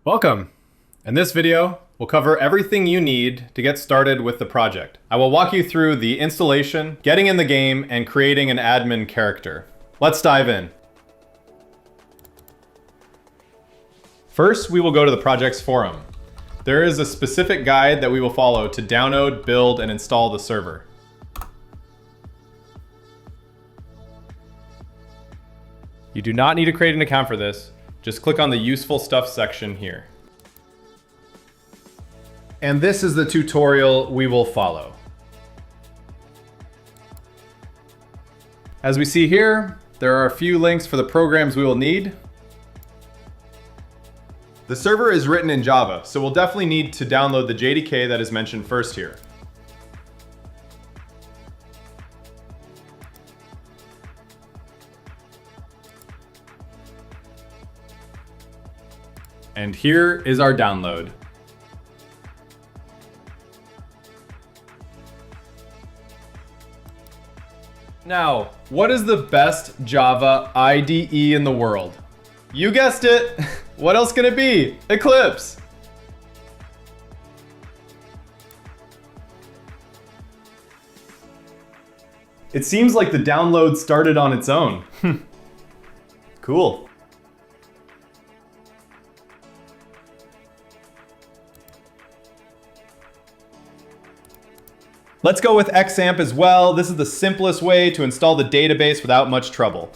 Welcome! In this video, we'll cover everything you need to get started with the project. I will walk you through the installation, getting in the game, and creating an admin character. Let's dive in. First, we will go to the project's forum. There is a specific guide that we will follow to download, build, and install the server. You do not need to create an account for this. Just click on the useful stuff section here. And this is the tutorial we will follow. As we see here, there are a few links for the programs we will need. The server is written in Java, so we'll definitely need to download the JDK that is mentioned first here. And here is our download. Now, what is the best Java IDE in the world? You guessed it! What else can it be? Eclipse! It seems like the download started on its own. Cool. Let's go with XAMPP as well. This is the simplest way to install the database without much trouble.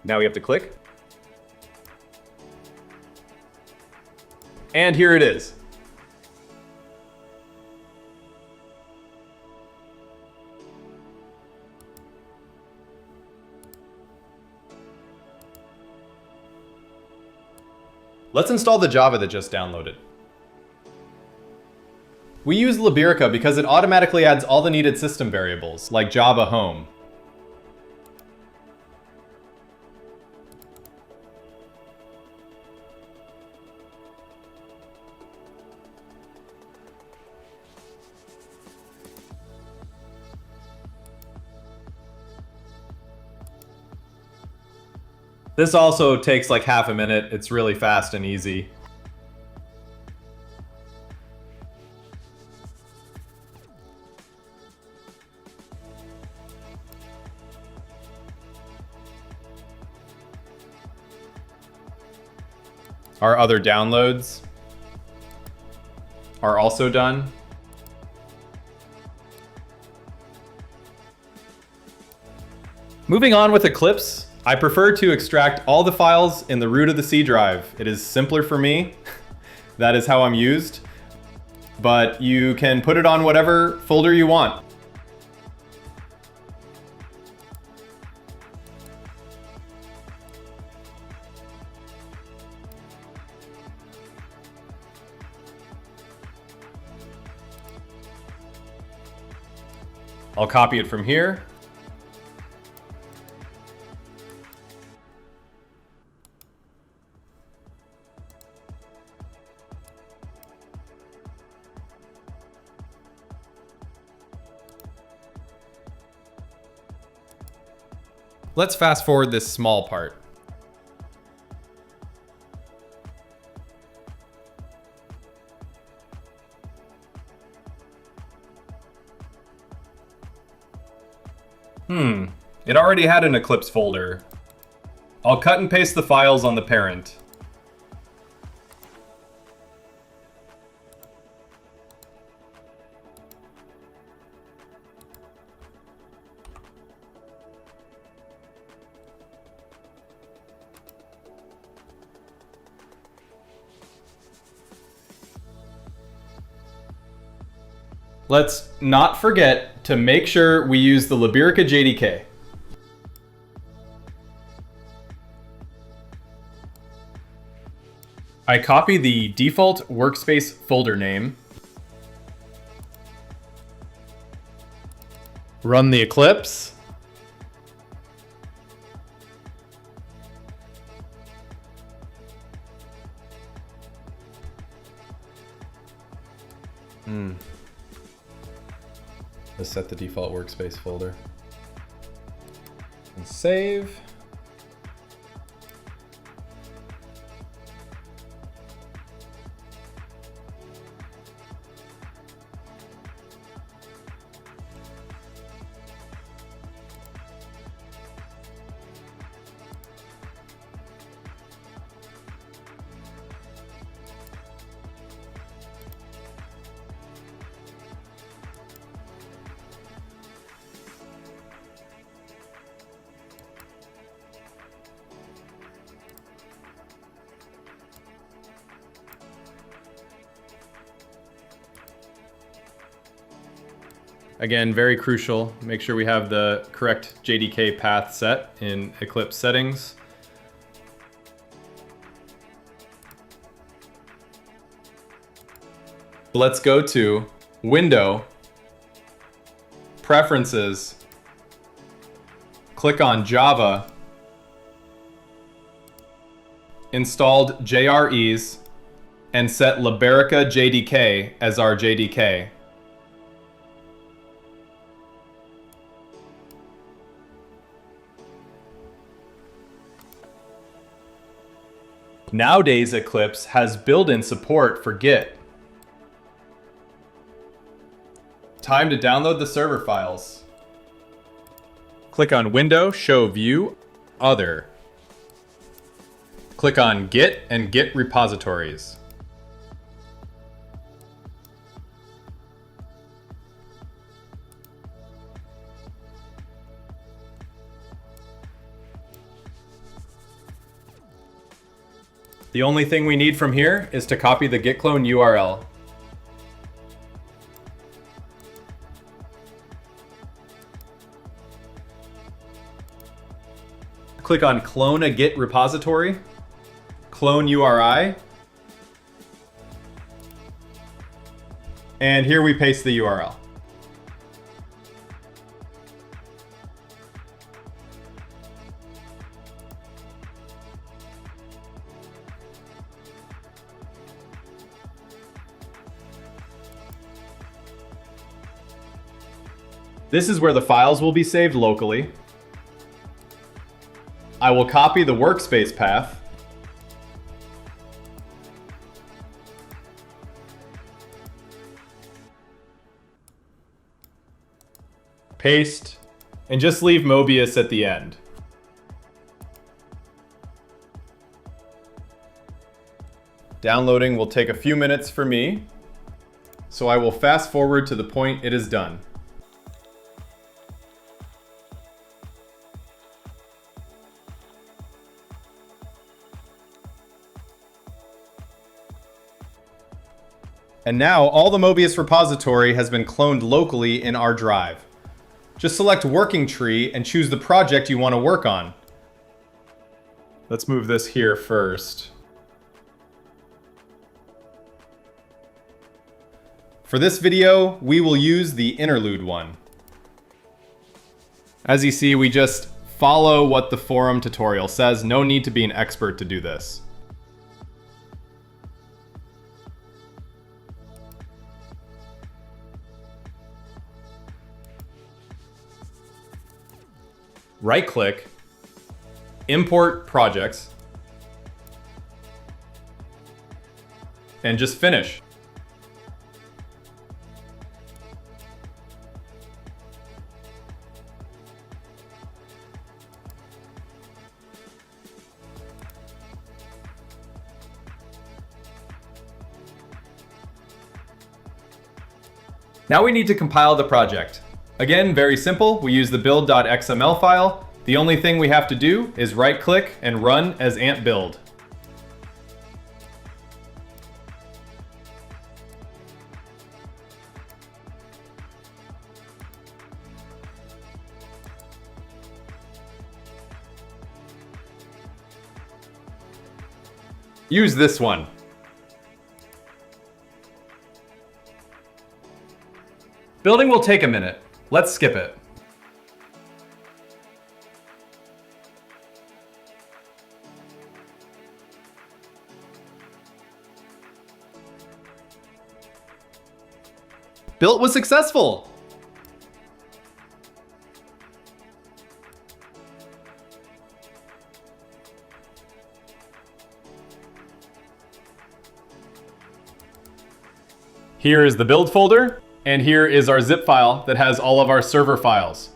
Now we have to click. And here it is. Let's install the Java that just downloaded. We use Liberica because it automatically adds all the needed system variables, like Java Home. This also takes like half a minute. It's really fast and easy. Our other downloads are also done. Moving on with Eclipse. I prefer to extract all the files in the root of the C drive. It is simpler for me. That is how I'm used. But you can put it on whatever folder you want. I'll copy it from here. Let's fast forward this small part. It already had an Eclipse folder. I'll cut and paste the files on the parent. Let's not forget to make sure we use the Liberica JDK. I copy the default workspace folder name, run the Eclipse, Let's set the default workspace folder. And save. Again, very crucial. Make sure we have the correct JDK path set in Eclipse settings. Let's go to Window, Preferences, click on Java, installed JREs, and set Liberica JDK as our JDK. Nowadays, Eclipse has built-in support for Git. Time to download the server files. Click on Window, Show View, Other. Click on Git and Git repositories. The only thing we need from here is to copy the git clone URL. Click on Clone a Git repository, clone URI, and here we paste the URL. This is where the files will be saved locally. I will copy the workspace path. Paste, and just leave Mobius at the end. Downloading will take a few minutes for me, so I will fast forward to the point it is done. And now all the Mobius repository has been cloned locally in our drive. Just select Working Tree and choose the project you want to work on. Let's move this here first. For this video, we will use the interlude one. As you see, we just follow what the forum tutorial says. No need to be an expert to do this. Right-click, import projects, and just finish. Now we need to compile the project. Again, very simple. We use the build.xml file. The only thing we have to do is right-click and run as ant build. Use this one. Building will take a minute. Let's skip it. Build was successful. Here is the build folder, and here is our zip file that has all of our server files.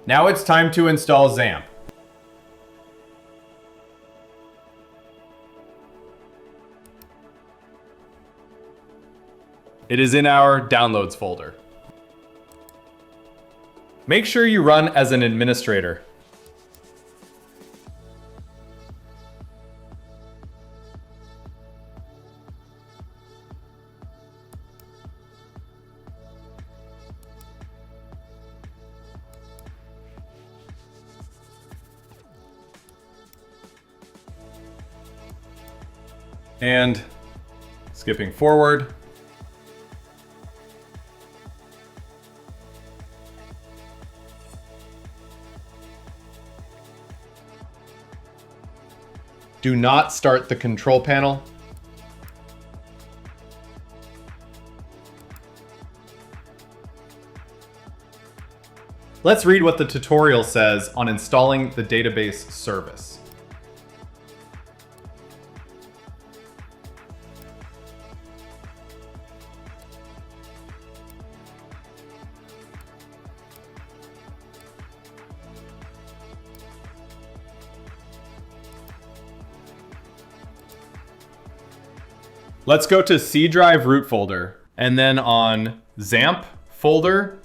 Now it's time to install XAMPP. It is in our Downloads folder. Make sure you run as an administrator. And skipping forward, do not start the control panel. Let's read what the tutorial says on installing the database service. Let's go to C drive root folder, and then on XAMPP folder.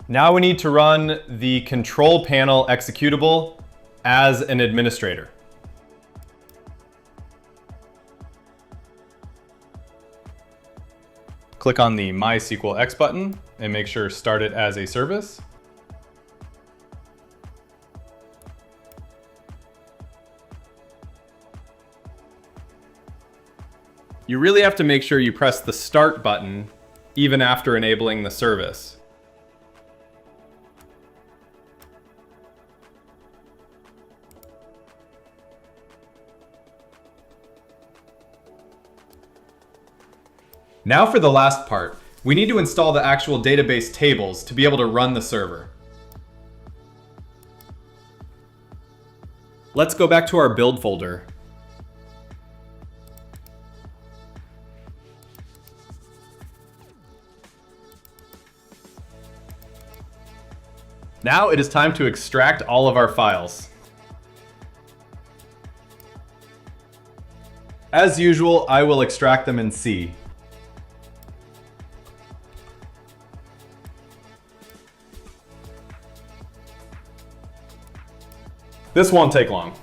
Now we need to run the control panel executable as an administrator. Click on the MySQLX button and make sure Start it as a service. You really have to make sure you press the Start button even after enabling the service. Now for the last part, we need to install the actual database tables to be able to run the server. Let's go back to our build folder. Now it is time to extract all of our files. As usual, I will extract them in C. This won't take long.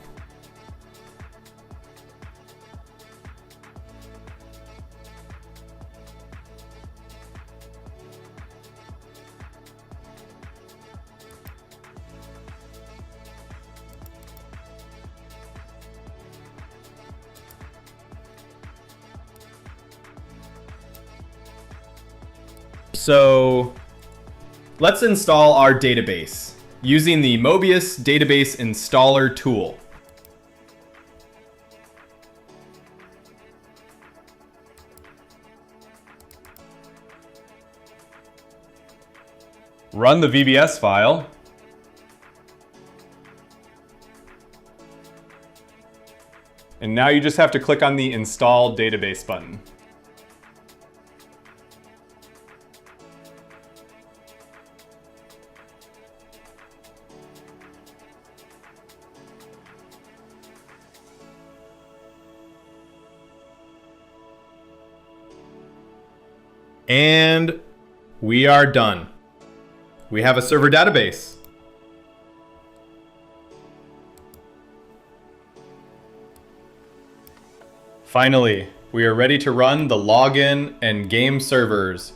So let's install our database using the Mobius database installer tool. Run the VBS file. And now you just have to click on the Install Database button. And we are done. We have a server database. Finally, we are ready to run the login and game servers.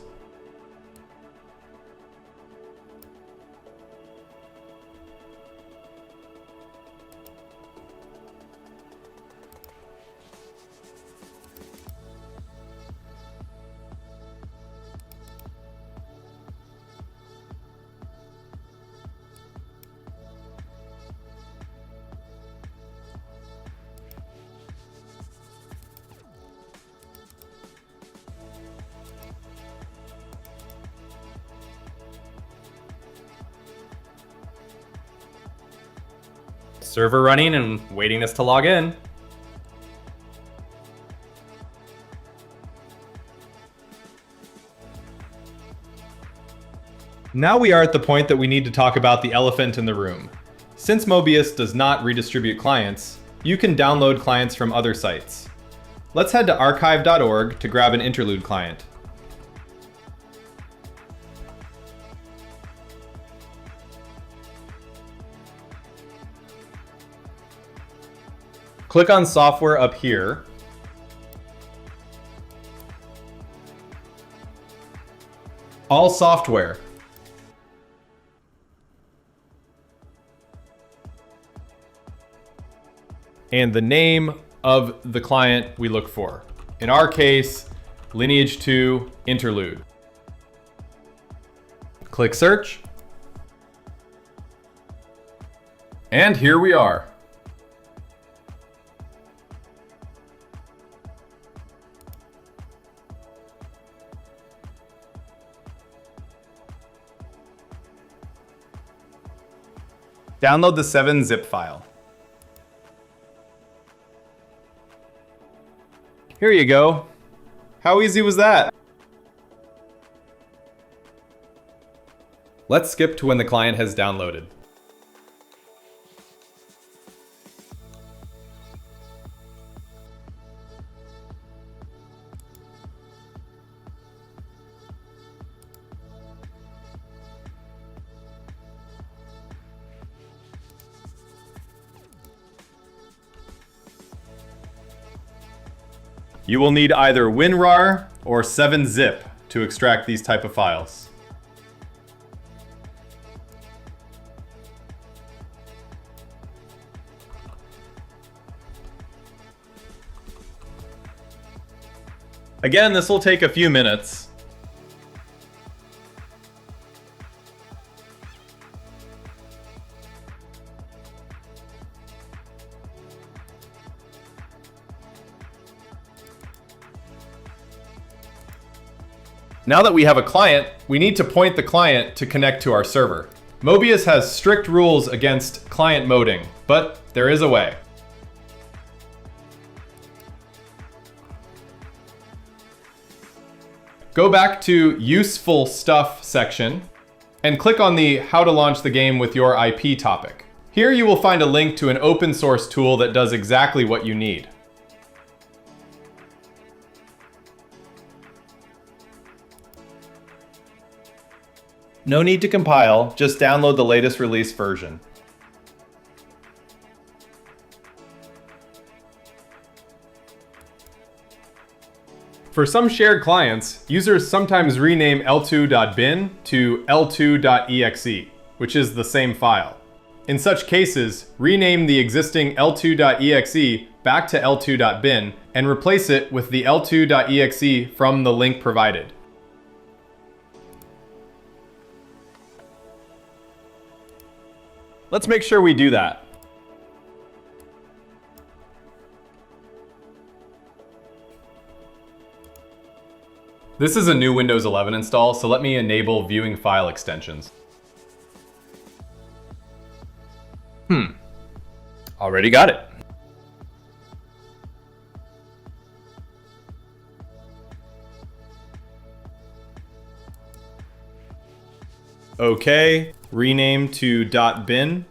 Server running and waiting us to log in. Now we are at the point that we need to talk about the elephant in the room. Since Mobius does not redistribute clients, you can download clients from other sites. Let's head to archive.org to grab an interlude client. Click on software up here. All software. And the name of the client we look for. In our case, Lineage 2 Interlude. Click search. And here we are. Download the 7-zip file. Here you go. How easy was that? Let's skip to when the client has downloaded. You will need either WinRAR or 7-zip to extract these type of files. Again, this will take a few minutes. Now that we have a client, we need to point the client to connect to our server. Mobius has strict rules against client moding, but there is a way. Go back to Useful Stuff section and click on the How to Launch the Game with Your IP topic. Here you will find a link to an open source tool that does exactly what you need. No need to compile, just download the latest release version. For some shared clients, users sometimes rename L2.bin to L2.exe, which is the same file. In such cases, rename the existing L2.exe back to L2.bin and replace it with the L2.exe from the link provided. Let's make sure we do that. This is a new Windows 11 install, so let me enable viewing file extensions. Already got it. Okay, rename to .bin.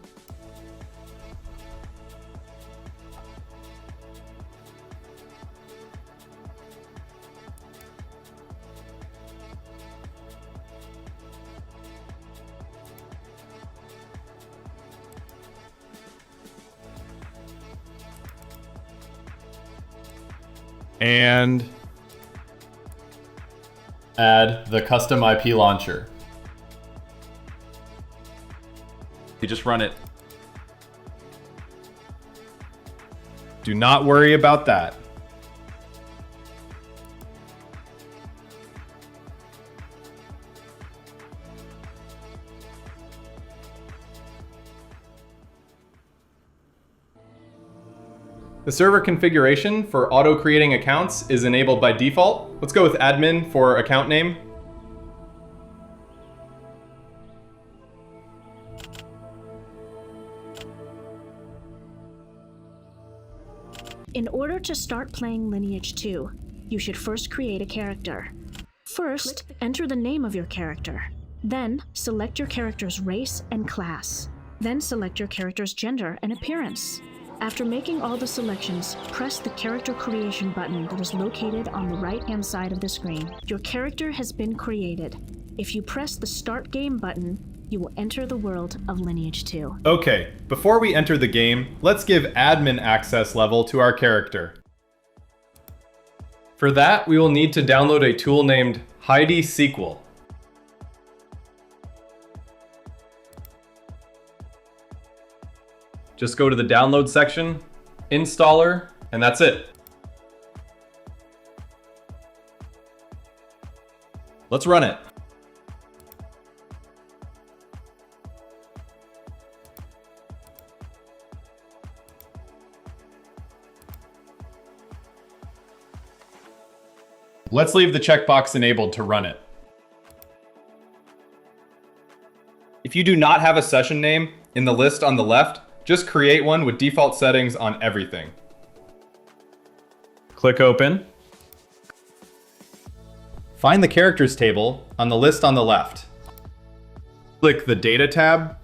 And add the custom IP launcher. You just run it. Do not worry about that. The server configuration for auto-creating accounts is enabled by default. Let's go with admin for account name. In order to start playing Lineage 2, you should first create a character. First, enter the name of your character. Then, select your character's race and class. Then select your character's gender and appearance. After making all the selections, press the character creation button that is located on the right-hand side of the screen. Your character has been created. If you press the Start Game button, you will enter the world of Lineage 2. Okay, before we enter the game, let's give admin access level to our character. For that, we will need to download a tool named Heidi SQL. Just go to the download section, installer, and that's it. Let's run it. Let's leave the checkbox enabled to run it. If you do not have a session name in the list on the left, just create one with default settings on everything. Click Open. Find the Characters table on the list on the left. Click the Data tab.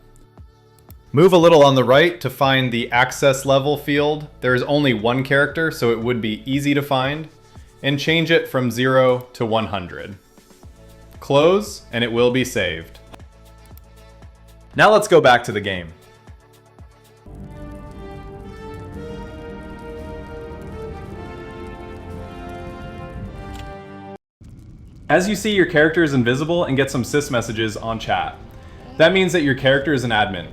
Move a little on the right to find the Access Level field. There is only one character, so it would be easy to find. And change it from 0 to 100. Close, and it will be saved. Now let's go back to the game. As you see, your character is invisible and gets some sys messages on chat. That means that your character is an admin.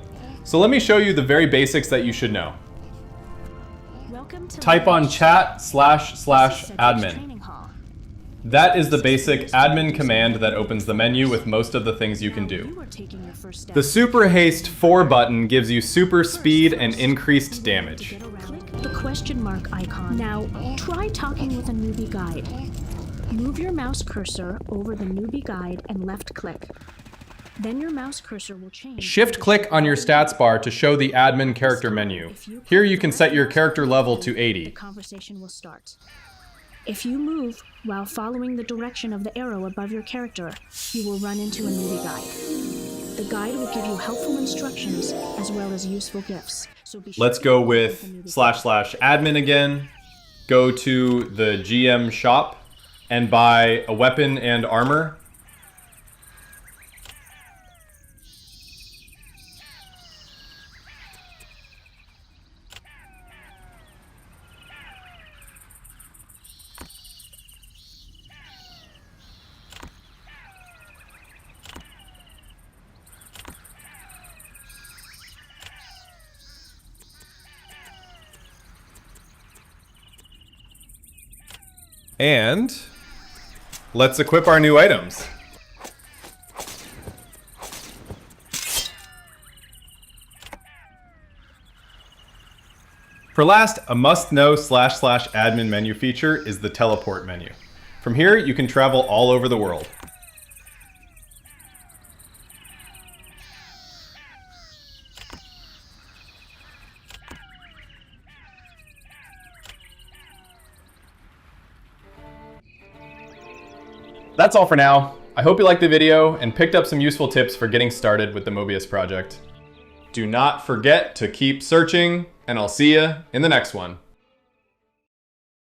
So let me show you the very basics that you should know. Type on chat//admin. That is the basic admin command that opens the menu with most of the things you can do. The Super Haste 4 button gives you super speed and increased damage. Click the question mark icon. Now, try talking with a newbie guide. Move your mouse cursor over the newbie guide and left click. Then your mouse cursor will change. Shift-click on your stats bar to show the admin character menu. Here you can set your character level to 80. The conversation will start. If you move while following the direction of the arrow above your character, you will run into a newbie guide. The guide will give you helpful instructions as well as useful gifts. So be sure Let's go with //admin again. Go to the GM shop and buy a weapon and armor. And let's equip our new items. For last, a must-know //admin menu feature is the teleport menu. From here, you can travel all over the world. That's all for now. I hope you liked the video and picked up some useful tips for getting started with the Mobius project. Do not forget to keep searching, and I'll see you in the next one.